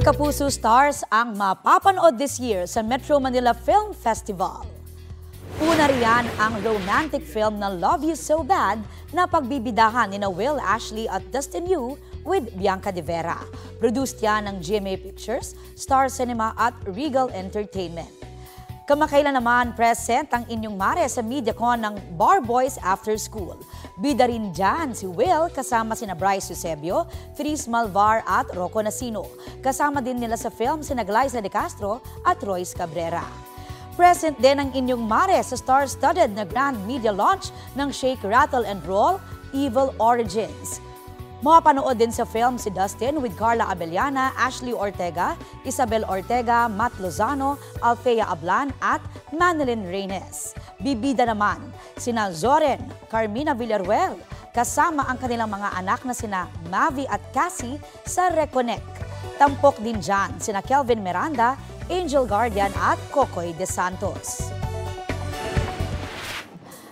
Ilang kapuso stars ang mapapanood this year sa Metro Manila Film Festival. Una riyan ang romantic film na Love You So Bad na pagbibidahan ni Will Ashley at Dustin Yu with Bianca De Vera. Produced yan ng GMA Pictures, Star Cinema at Regal Entertainment. Kamakailan naman present ang inyong mare sa MediaCon ng Bar Boys After School. Bida rin dyan si Will kasama sina Bryce Eusebio, Therese Malvar at Rocco Nasino. Kasama din nila sa film sina Glyza De Castro at Royce Cabrera. Present din ang inyong mare sa star-studded na grand media launch ng Shake, Rattle and Roll, Evil Origins. Mapanood din sa film si Dustin with Carla Abellana, Ashley Ortega, Isabel Ortega, Matt Lozano, Althea Ablan at Manilyn Reynes. Bibida naman sina Zoren, Carmina Villaruel, kasama ang kanilang mga anak na sina Mavi at Cassie sa Reconnect. Tampok din dyan sina Kelvin Miranda, Angel Guardian at Kokoy De Santos.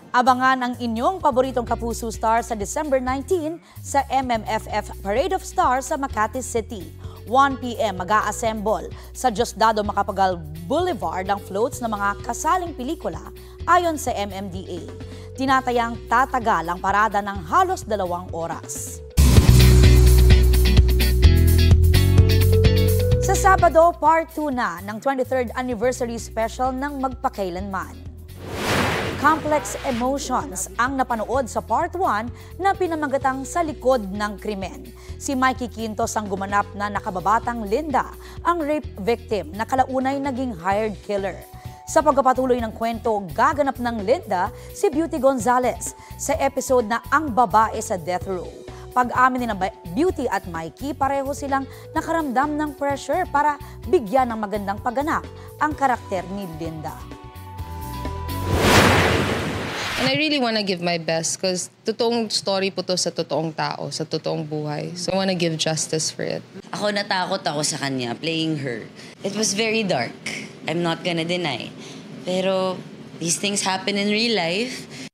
Abangan ang inyong paboritong kapuso star sa December 19 sa MMFF Parade of Stars sa Makati City. 1 p.m. mag-a-assemble sa Diosdado Macapagal Boulevard ang floats ng mga kasaling pelikula ayon sa MMDA. Tinatayang tatagal ang parada ng halos 2 oras. Sa Sabado, Part 2 na ng 23rd Anniversary Special ng Magpakailanman. Complex emotions ang napanood sa Part 1 na pinamagatang Sa Likod ng Krimen. Si Mikey Quintos ang gumanap na nakababatang Linda, ang rape victim na kalaunay naging hired killer. Sa pagpapatuloy ng kwento, gaganap ng Linda si Beauty Gonzalez sa episode na Ang Babae sa Death Row. Pag-amin ni Beauty at Mikey, pareho silang nakaramdam ng pressure para bigyan ng magandang pagganap ang karakter ni Linda. And I really want to give my best because totoong story po to sa totoong tao, sa totoong buhay. So I want to give justice for it. Ako natakot ako sa kanya, playing her. It was very dark. I'm not gonna deny. Pero these things happen in real life.